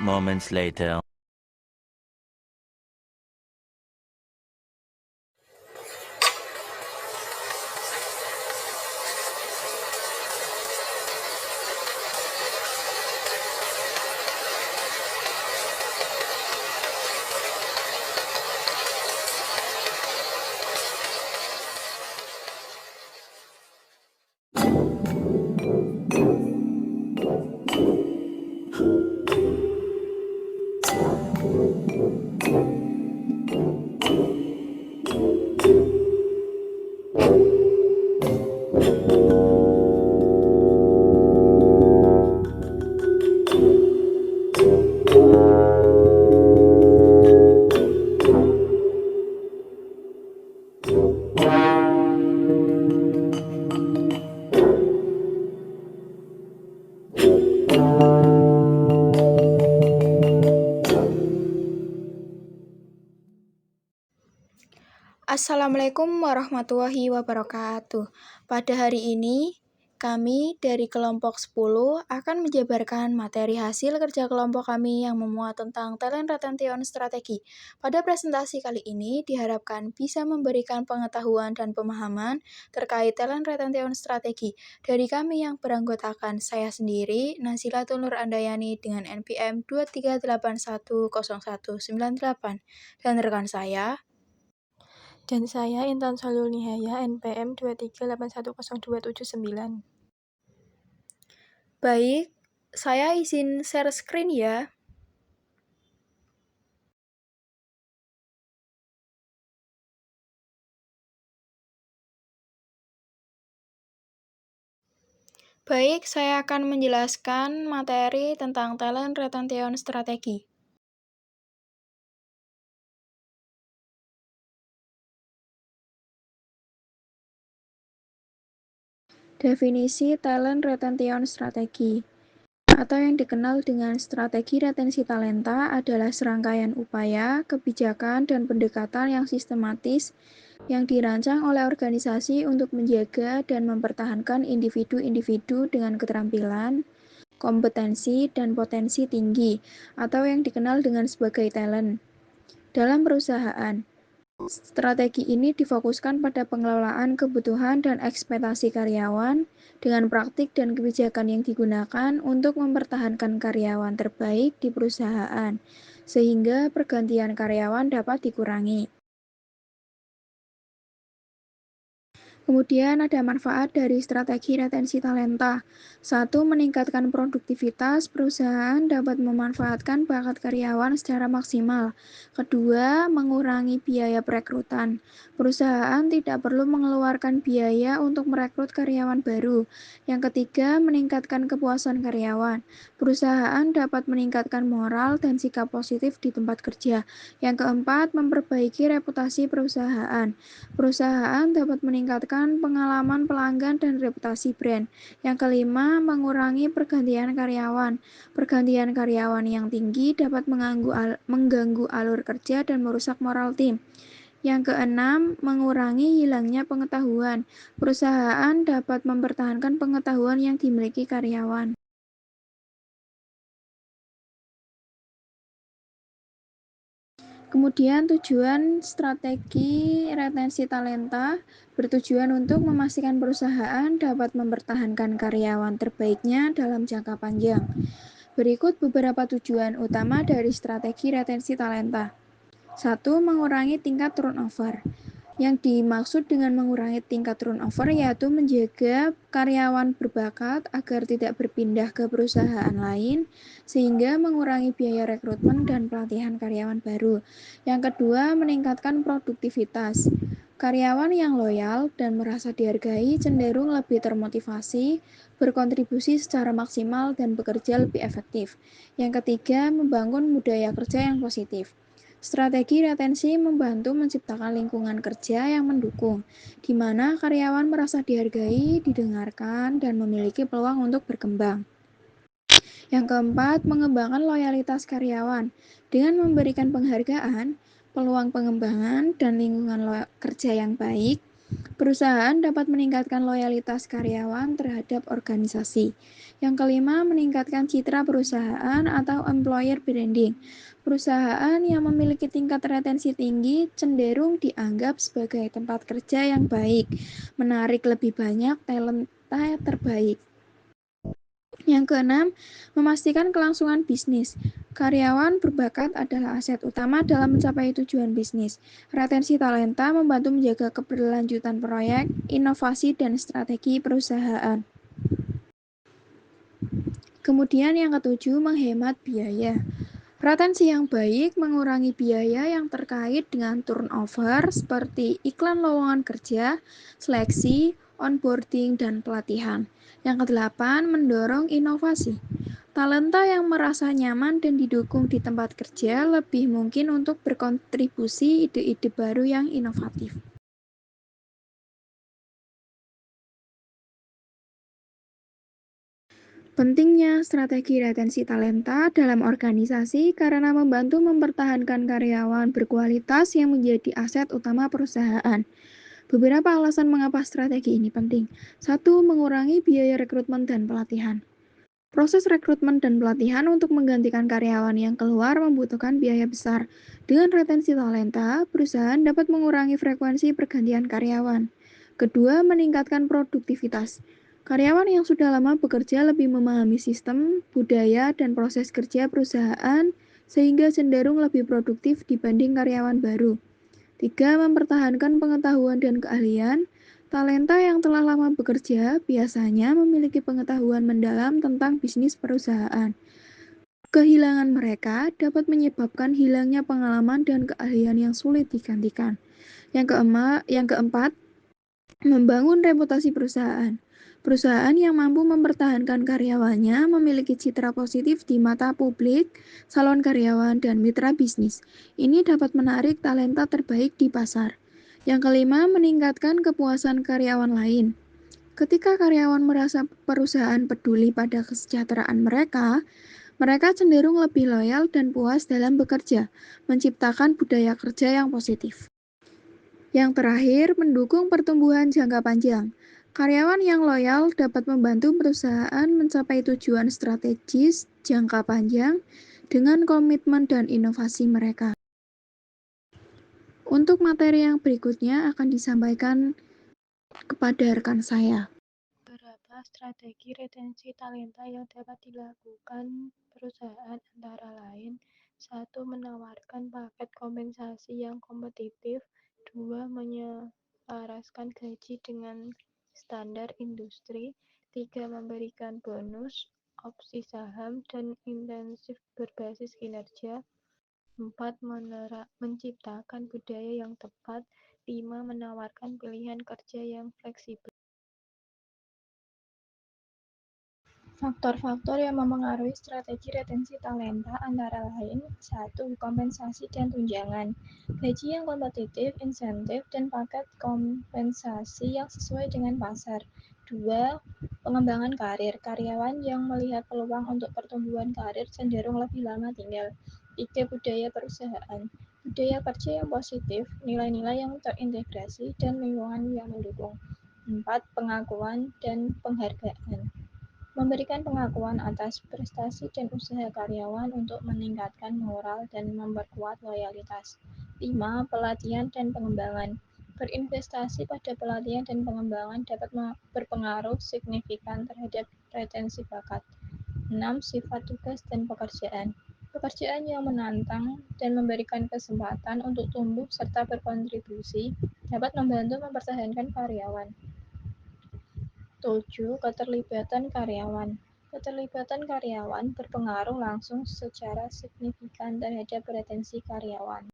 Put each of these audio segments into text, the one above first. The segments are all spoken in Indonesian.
moments later. Assalamualaikum warahmatullahi wabarakatuh. Pada hari ini, kami dari kelompok 10 akan menjabarkan materi hasil kerja kelompok kami yang memuat tentang talent retention strategi. Pada presentasi kali ini diharapkan bisa memberikan pengetahuan dan pemahaman terkait talent retention strategi dari kami yang beranggotakan saya sendiri, Nazilatul Nur Andayani dengan NPM 238101998 dan rekan saya Dan saya Intan Sholul Nihaya, NPM 2381029. Baik, saya izin share screen ya. Baik, saya akan menjelaskan materi tentang talent retention strategi. Definisi talent retention strategi atau yang dikenal dengan strategi retensi talenta adalah serangkaian upaya, kebijakan, dan pendekatan yang sistematis yang dirancang oleh organisasi untuk menjaga dan mempertahankan individu-individu dengan keterampilan, kompetensi, dan potensi tinggi atau yang dikenal dengan sebagai talent dalam perusahaan. Strategi ini difokuskan pada pengelolaan kebutuhan dan ekspektasi karyawan dengan praktik dan kebijakan yang digunakan untuk mempertahankan karyawan terbaik di perusahaan, sehingga pergantian karyawan dapat dikurangi. Kemudian ada manfaat dari strategi retensi talenta. 1. Meningkatkan produktivitas, perusahaan dapat memanfaatkan bakat karyawan secara maksimal. Kedua, mengurangi biaya perekrutan. Perusahaan tidak perlu mengeluarkan biaya untuk merekrut karyawan baru. Yang ketiga, meningkatkan kepuasan karyawan. Perusahaan dapat meningkatkan moral dan sikap positif di tempat kerja. Yang keempat, memperbaiki reputasi perusahaan. Perusahaan dapat meningkatkan pengalaman pelanggan dan reputasi brand. Yang kelima, mengurangi pergantian karyawan. Pergantian karyawan yang tinggi dapat mengganggu alur kerja dan merusak moral tim. Yang keenam, mengurangi hilangnya pengetahuan. Perusahaan dapat mempertahankan pengetahuan yang dimiliki karyawan. Kemudian tujuan strategi retensi talenta bertujuan untuk memastikan perusahaan dapat mempertahankan karyawan terbaiknya dalam jangka panjang. Berikut beberapa tujuan utama dari strategi retensi talenta. 1. Mengurangi tingkat turnover. Yang dimaksud dengan mengurangi tingkat turnover yaitu menjaga karyawan berbakat agar tidak berpindah ke perusahaan lain sehingga mengurangi biaya rekrutmen dan pelatihan karyawan baru. Yang kedua, meningkatkan produktivitas. Karyawan yang loyal dan merasa dihargai cenderung lebih termotivasi, berkontribusi secara maksimal dan bekerja lebih efektif. Yang ketiga, membangun budaya kerja yang positif. Strategi retensi membantu menciptakan lingkungan kerja yang mendukung, di mana karyawan merasa dihargai, didengarkan, dan memiliki peluang untuk berkembang. Yang keempat, mengembangkan loyalitas karyawan. Dengan memberikan penghargaan, peluang pengembangan, dan lingkungan kerja yang baik, Perusahaan dapat meningkatkan loyalitas karyawan terhadap organisasi. Yang kelima, meningkatkan citra perusahaan atau employer branding. Perusahaan yang memiliki tingkat retensi tinggi cenderung dianggap sebagai tempat kerja yang baik, menarik lebih banyak talenta terbaik. Yang keenam, memastikan kelangsungan bisnis. Karyawan berbakat adalah aset utama dalam mencapai tujuan bisnis. Retensi talenta membantu menjaga keberlanjutan proyek, inovasi, dan strategi perusahaan. Kemudian yang ketujuh, menghemat biaya. Retensi yang baik mengurangi biaya yang terkait dengan turnover seperti iklan lowongan kerja, seleksi, onboarding, dan pelatihan. Yang kedelapan, mendorong inovasi. Talenta yang merasa nyaman dan didukung di tempat kerja lebih mungkin untuk berkontribusi ide-ide baru yang inovatif. Pentingnya strategi retensi talenta dalam organisasi karena membantu mempertahankan karyawan berkualitas yang menjadi aset utama perusahaan. Beberapa alasan mengapa strategi ini penting. Satu, mengurangi biaya rekrutmen dan pelatihan. Proses rekrutmen dan pelatihan untuk menggantikan karyawan yang keluar membutuhkan biaya besar. Dengan retensi talenta, perusahaan dapat mengurangi frekuensi pergantian karyawan. Kedua, meningkatkan produktivitas. Karyawan yang sudah lama bekerja lebih memahami sistem, budaya, dan proses kerja perusahaan sehingga cenderung lebih produktif dibanding karyawan baru. Tiga, mempertahankan pengetahuan dan keahlian. Talenta yang telah lama bekerja biasanya memiliki pengetahuan mendalam tentang bisnis perusahaan. Kehilangan mereka dapat menyebabkan hilangnya pengalaman dan keahlian yang sulit digantikan. Yang keempat, membangun reputasi perusahaan. Perusahaan yang mampu mempertahankan karyawannya memiliki citra positif di mata publik, salon karyawan, dan mitra bisnis. Ini dapat menarik talenta terbaik di pasar. Yang kelima, meningkatkan kepuasan karyawan lain. Ketika karyawan merasa perusahaan peduli pada kesejahteraan mereka, mereka cenderung lebih loyal dan puas dalam bekerja, menciptakan budaya kerja yang positif. Yang terakhir, mendukung pertumbuhan jangka panjang. Karyawan yang loyal dapat membantu perusahaan mencapai tujuan strategis jangka panjang dengan komitmen dan inovasi mereka. Untuk materi yang berikutnya akan disampaikan kepada rekan saya. Beberapa strategi retensi talenta yang dapat dilakukan perusahaan antara lain, satu, menawarkan paket kompensasi yang kompetitif, dua, menyelaraskan gaji dengan standar industri, tiga, memberikan bonus, opsi saham, dan intensif berbasis kinerja, empat, menciptakan budaya yang tepat, lima, menawarkan pilihan kerja yang fleksibel. Faktor-faktor yang memengaruhi strategi retensi talenta antara lain, satu, kompensasi dan tunjangan, gaji yang kompetitif, insentif, dan paket kompensasi yang sesuai dengan pasar. Dua, pengembangan karir, karyawan yang melihat peluang untuk pertumbuhan karir cenderung lebih lama tinggal. Tiga, budaya perusahaan, budaya kerja yang positif, nilai-nilai yang terintegrasi, dan lingkungan yang mendukung. Empat, pengakuan dan penghargaan, memberikan pengakuan atas prestasi dan usaha karyawan untuk meningkatkan moral dan memperkuat loyalitas. 5. Pelatihan dan pengembangan. Berinvestasi pada pelatihan dan pengembangan dapat berpengaruh signifikan terhadap retensi bakat. 6. Sifat tugas dan pekerjaan. Pekerjaan yang menantang dan memberikan kesempatan untuk tumbuh serta berkontribusi dapat membantu mempertahankan karyawan. 7. Keterlibatan karyawan. Keterlibatan karyawan berpengaruh langsung secara signifikan terhadap retensi karyawan.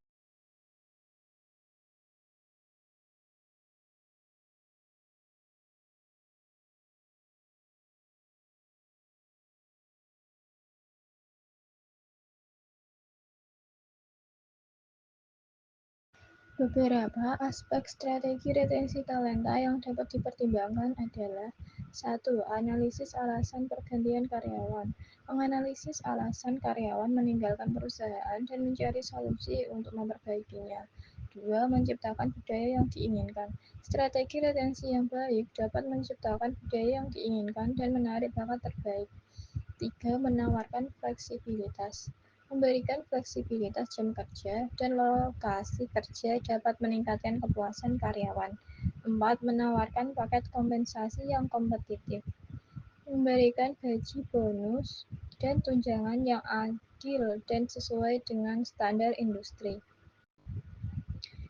Beberapa aspek strategi retensi talenta yang dapat dipertimbangkan adalah: satu, analisis alasan pergantian karyawan. Menganalisis alasan karyawan meninggalkan perusahaan dan mencari solusi untuk memperbaikinya. 2. Menciptakan budaya yang diinginkan. Strategi retensi yang baik dapat menciptakan budaya yang diinginkan dan menarik bakat terbaik. 3. Menawarkan fleksibilitas. Memberikan fleksibilitas jam kerja dan lokasi kerja dapat meningkatkan kepuasan karyawan. 4. Menawarkan paket kompensasi yang kompetitif. Memberikan gaji bonus dan tunjangan yang adil dan sesuai dengan standar industri.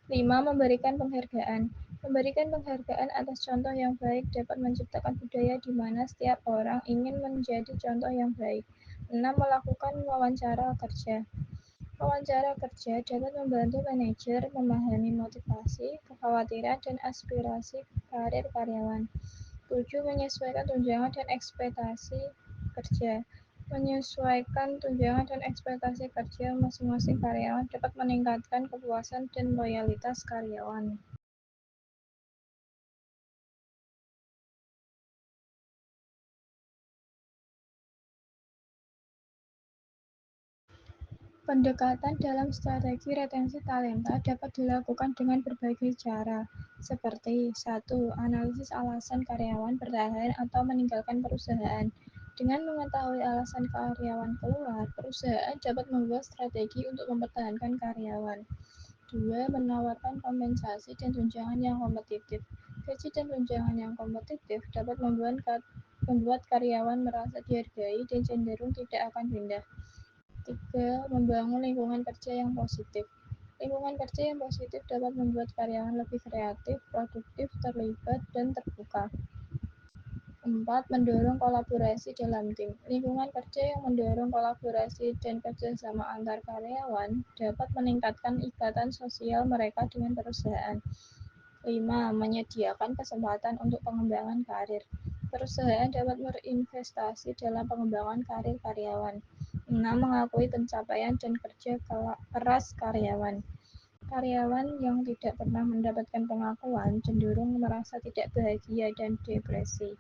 5. Memberikan penghargaan. Memberikan penghargaan atas contoh yang baik dapat menciptakan budaya di mana setiap orang ingin menjadi contoh yang baik. 6. Melakukan wawancara kerja. Wawancara kerja dapat membantu manajer memahami motivasi, kekhawatiran, dan aspirasi karir karyawan. 7. Menyesuaikan tunjangan dan ekspektasi kerja. Menyesuaikan tunjangan dan ekspektasi kerja masing-masing karyawan dapat meningkatkan kepuasan dan loyalitas karyawan. Pendekatan dalam strategi retensi talenta dapat dilakukan dengan berbagai cara, seperti 1. Analisis alasan karyawan bertahan atau meninggalkan perusahaan. Dengan mengetahui alasan karyawan keluar, perusahaan dapat membuat strategi untuk mempertahankan karyawan. 2. Menawarkan kompensasi dan tunjangan yang kompetitif. Gaji dan tunjangan yang kompetitif dapat membuat karyawan merasa dihargai dan cenderung tidak akan pindah. 3. Membangun lingkungan kerja yang positif. Lingkungan kerja yang positif dapat membuat karyawan lebih kreatif, produktif, terlibat, dan terbuka. 4. Mendorong kolaborasi dalam tim. Lingkungan kerja yang mendorong kolaborasi dan kerjasama antar karyawan dapat meningkatkan ikatan sosial mereka dengan perusahaan. 5. Menyediakan kesempatan untuk pengembangan karir. Perusahaan dapat berinvestasi dalam pengembangan karir karyawan. 6. Mengakui pencapaian dan kerja keras karyawan. Karyawan yang tidak pernah mendapatkan pengakuan cenderung merasa tidak bahagia dan depresi.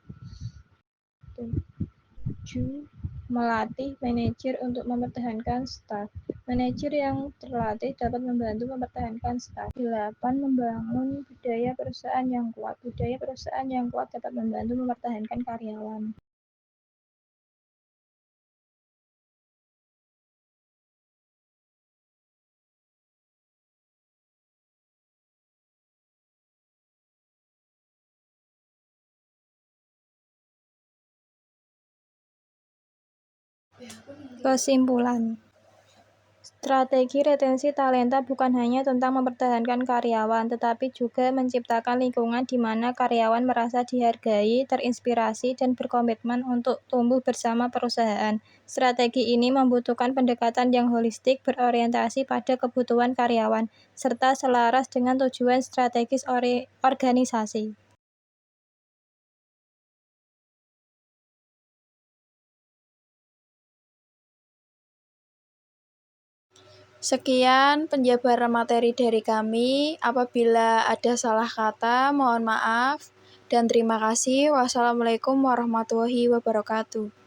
7. Melatih manajer untuk mempertahankan staf. Manajer yang terlatih dapat membantu mempertahankan staf. 8. Membangun budaya perusahaan yang kuat. Budaya perusahaan yang kuat dapat membantu mempertahankan karyawan. Kesimpulan. Strategi retensi talenta bukan hanya tentang mempertahankan karyawan, tetapi juga menciptakan lingkungan di mana karyawan merasa dihargai, terinspirasi, dan berkomitmen untuk tumbuh bersama perusahaan. Strategi ini membutuhkan pendekatan yang holistik, berorientasi pada kebutuhan karyawan, serta selaras dengan tujuan strategis organisasi. Sekian penjabaran materi dari kami. Apabila ada salah kata, mohon maaf. Dan terima kasih. Wassalamualaikum warahmatullahi wabarakatuh.